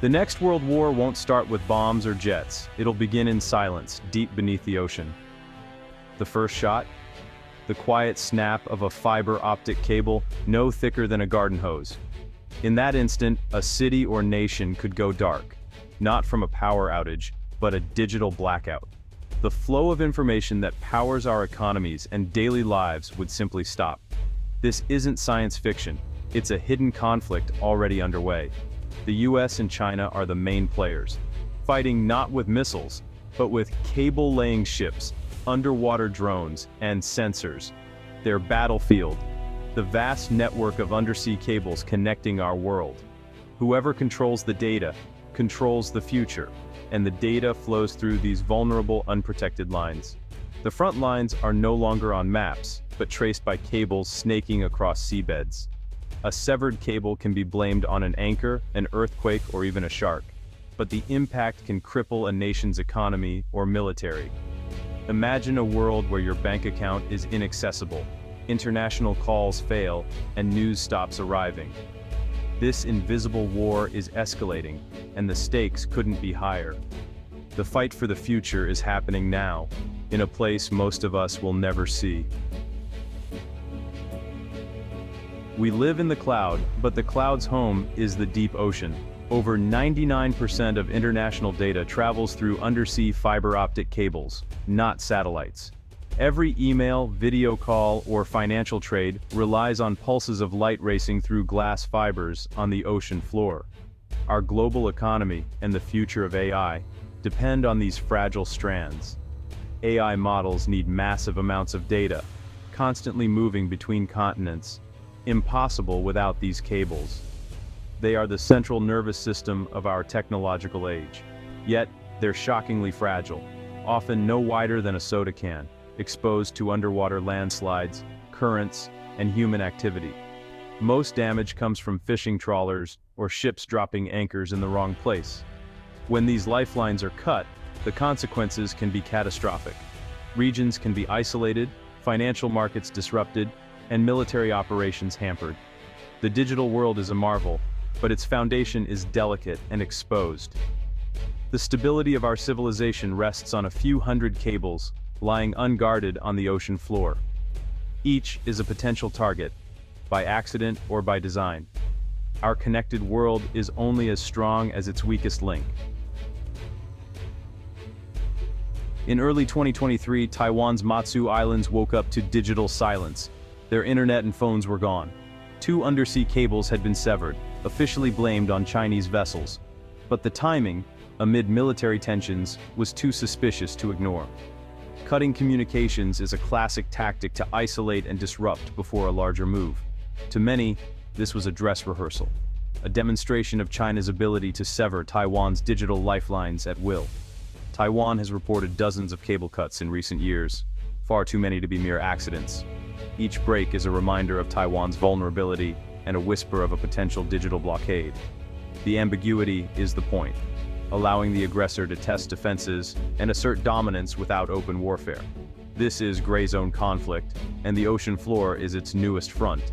The next world war won't start with bombs or jets. It'll begin in silence, deep beneath the ocean. The first shot? The quiet snap of a fiber optic cable, no thicker than a garden hose. In that instant, a city or nation could go dark. Not from a power outage, but a digital blackout. The flow of information that powers our economies and daily lives would simply stop. This isn't science fiction. It's a hidden conflict already underway. The US and China are the main players, fighting not with missiles, but with cable-laying ships, underwater drones, and sensors. Their battlefield, the vast network of undersea cables connecting our world. Whoever controls the data, controls the future, and the data flows through these vulnerable, unprotected lines. The front lines are no longer on maps, but traced by cables snaking across seabeds. A severed cable can be blamed on an anchor, an earthquake, or even a shark. But the impact can cripple a nation's economy or military. Imagine a world where your bank account is inaccessible, international calls fail, and news stops arriving. This invisible war is escalating, and the stakes couldn't be higher. The fight for the future is happening now, in a place most of us will never see. We live in the cloud, but the cloud's home is the deep ocean. Over 99% of international data travels through undersea fiber optic cables, not satellites. Every email, video call, or financial trade relies on pulses of light racing through glass fibers on the ocean floor. Our global economy and the future of AI depend on these fragile strands. AI models need massive amounts of data, constantly moving between continents. Impossible without these cables. They are the central nervous system of our technological age. Yet, they're shockingly fragile, often no wider than a soda can, exposed to underwater landslides, currents, and human activity. Most damage comes from fishing trawlers or ships dropping anchors in the wrong place. When these lifelines are cut, the consequences can be catastrophic. Regions can be isolated, financial markets disrupted, and military operations hampered. The digital world is a marvel, but its foundation is delicate and exposed. The stability of our civilization rests on a few hundred cables, lying unguarded on the ocean floor. Each is a potential target, by accident or by design. Our connected world is only as strong as its weakest link. In early 2023, Taiwan's Matsu Islands woke up to digital silence. Their internet and phones were gone. 2 undersea cables had been severed, officially blamed on Chinese vessels. But the timing, amid military tensions, was too suspicious to ignore. Cutting communications is a classic tactic to isolate and disrupt before a larger move. To many, this was a dress rehearsal, a demonstration of China's ability to sever Taiwan's digital lifelines at will. Taiwan has reported dozens of cable cuts in recent years, far too many to be mere accidents. Each break is a reminder of Taiwan's vulnerability and a whisper of a potential digital blockade. The ambiguity is the point, allowing the aggressor to test defenses and assert dominance without open warfare. This is gray zone conflict, and the ocean floor is its newest front.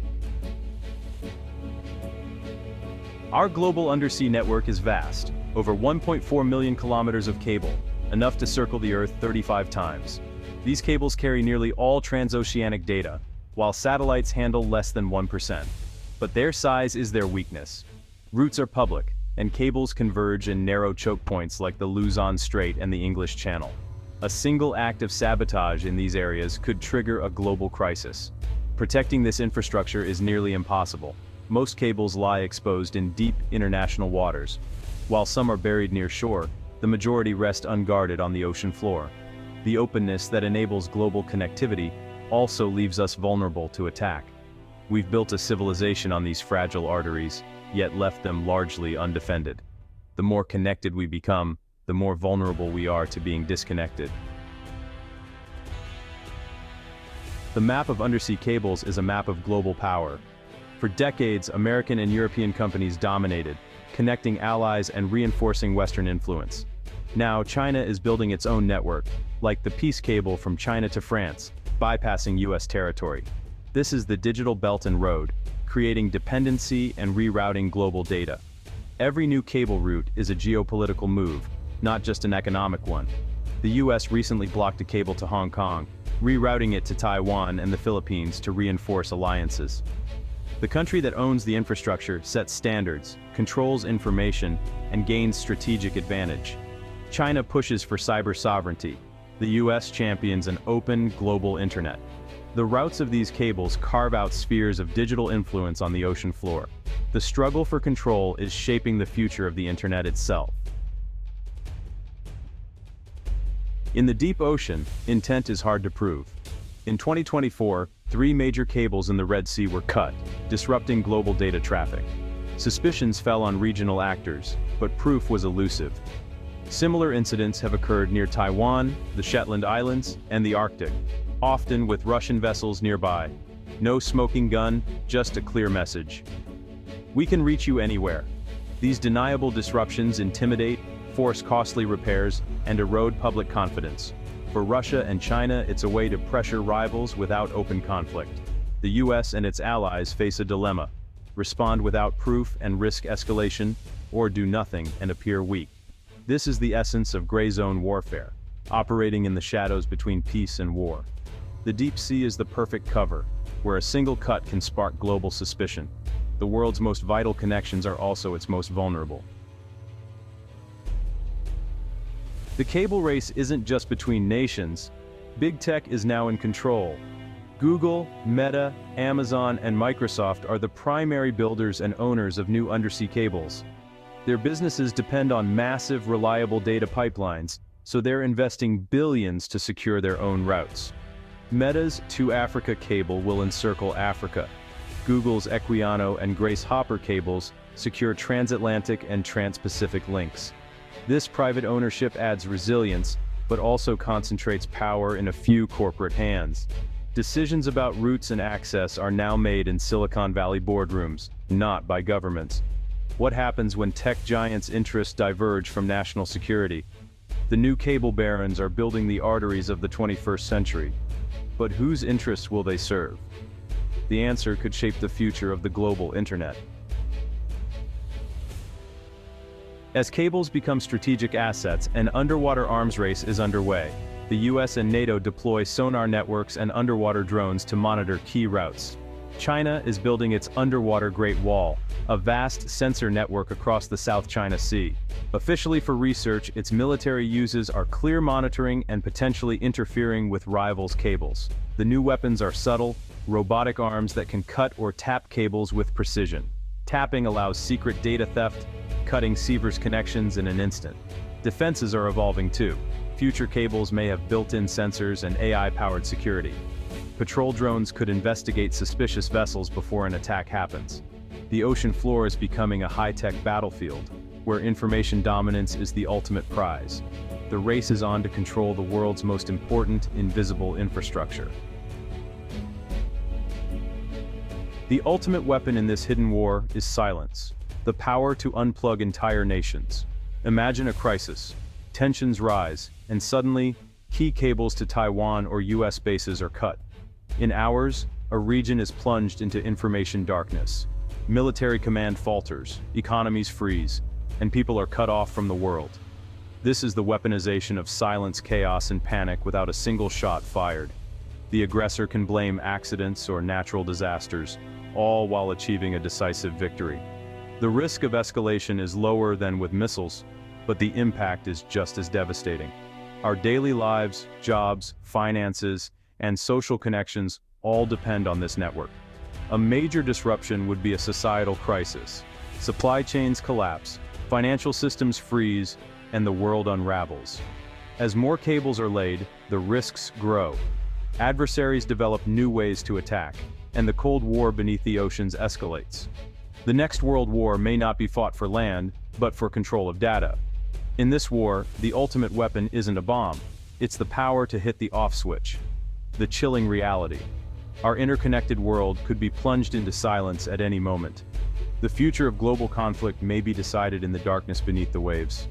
Our global undersea network is vast, over 1.4 million kilometers of cable, enough to circle the Earth 35 times. These cables carry nearly all transoceanic data, while satellites handle less than 1%. But their size is their weakness. Routes are public, and cables converge in narrow choke points like the Luzon Strait and the English Channel. A single act of sabotage in these areas could trigger a global crisis. Protecting this infrastructure is nearly impossible. Most cables lie exposed in deep international waters. While some are buried near shore, the majority rest unguarded on the ocean floor. The openness that enables global connectivity also leaves us vulnerable to attack. We've built a civilization on these fragile arteries, yet left them largely undefended. The more connected we become, the more vulnerable we are to being disconnected. The map of undersea cables is a map of global power. For decades, American and European companies dominated, connecting allies and reinforcing Western influence. Now, China is building its own network, like the Peace Cable from China to France, bypassing US territory. This is the digital Belt and Road, creating dependency and rerouting global data. Every new cable route is a geopolitical move, not just an economic one. The US recently blocked a cable to Hong Kong, rerouting it to Taiwan and the Philippines to reinforce alliances. The country that owns the infrastructure sets standards, controls information, and gains strategic advantage. China pushes for cyber sovereignty. The US champions an open, global internet. The routes of these cables carve out spheres of digital influence on the ocean floor. The struggle for control is shaping the future of the internet itself. In the deep ocean, intent is hard to prove. In 2024, 3 major cables in the Red Sea were cut, disrupting global data traffic. Suspicions fell on regional actors, but proof was elusive. Similar incidents have occurred near Taiwan, the Shetland Islands, and the Arctic, often with Russian vessels nearby. No smoking gun, just a clear message. We can reach you anywhere. These deniable disruptions intimidate, force costly repairs, and erode public confidence. For Russia and China, it's a way to pressure rivals without open conflict. The US and its allies face a dilemma: respond without proof and risk escalation, or do nothing and appear weak. This is the essence of gray zone warfare, operating in the shadows between peace and war. The deep sea is the perfect cover, where a single cut can spark global suspicion. The world's most vital connections are also its most vulnerable. The cable race isn't just between nations. Big tech is now in control. Google, Meta, Amazon, and Microsoft are the primary builders and owners of new undersea cables. Their businesses depend on massive, reliable data pipelines, so they're investing billions to secure their own routes. Meta's To Africa cable will encircle Africa. Google's Equiano and Grace Hopper cables secure transatlantic and trans-Pacific links. This private ownership adds resilience, but also concentrates power in a few corporate hands. Decisions about routes and access are now made in Silicon Valley boardrooms, not by governments. What happens when tech giants' interests diverge from national security? The new cable barons are building the arteries of the 21st century. But whose interests will they serve? The answer could shape the future of the global internet. As cables become strategic assets, an underwater arms race is underway. The US and NATO deploy sonar networks and underwater drones to monitor key routes. China is building its underwater Great Wall, a vast sensor network across the South China Sea. Officially for research, its military uses are clear monitoring and potentially interfering with rivals' cables. The new weapons are subtle, robotic arms that can cut or tap cables with precision. Tapping allows secret data theft, cutting Siever's connections in an instant. Defenses are evolving too. Future cables may have built-in sensors and AI-powered security. Patrol drones could investigate suspicious vessels before an attack happens. The ocean floor is becoming a high-tech battlefield, where information dominance is the ultimate prize. The race is on to control the world's most important invisible infrastructure. The ultimate weapon in this hidden war is silence, the power to unplug entire nations. Imagine a crisis. Tensions rise, and suddenly, key cables to Taiwan or US bases are cut. In hours, a region is plunged into information darkness. Military command falters, economies freeze, and people are cut off from the world. This is the weaponization of silence, chaos, and panic without a single shot fired. The aggressor can blame accidents or natural disasters, all while achieving a decisive victory. The risk of escalation is lower than with missiles, but the impact is just as devastating. Our daily lives, jobs, finances, and social connections all depend on this network. A major disruption would be a societal crisis. Supply chains collapse, financial systems freeze, and the world unravels. As more cables are laid, the risks grow. Adversaries develop new ways to attack, and the Cold War beneath the oceans escalates. The next world war may not be fought for land, but for control of data. In this war, the ultimate weapon isn't a bomb. It's the power to hit the off switch. The chilling reality. Our interconnected world could be plunged into silence at any moment. The future of global conflict may be decided in the darkness beneath the waves.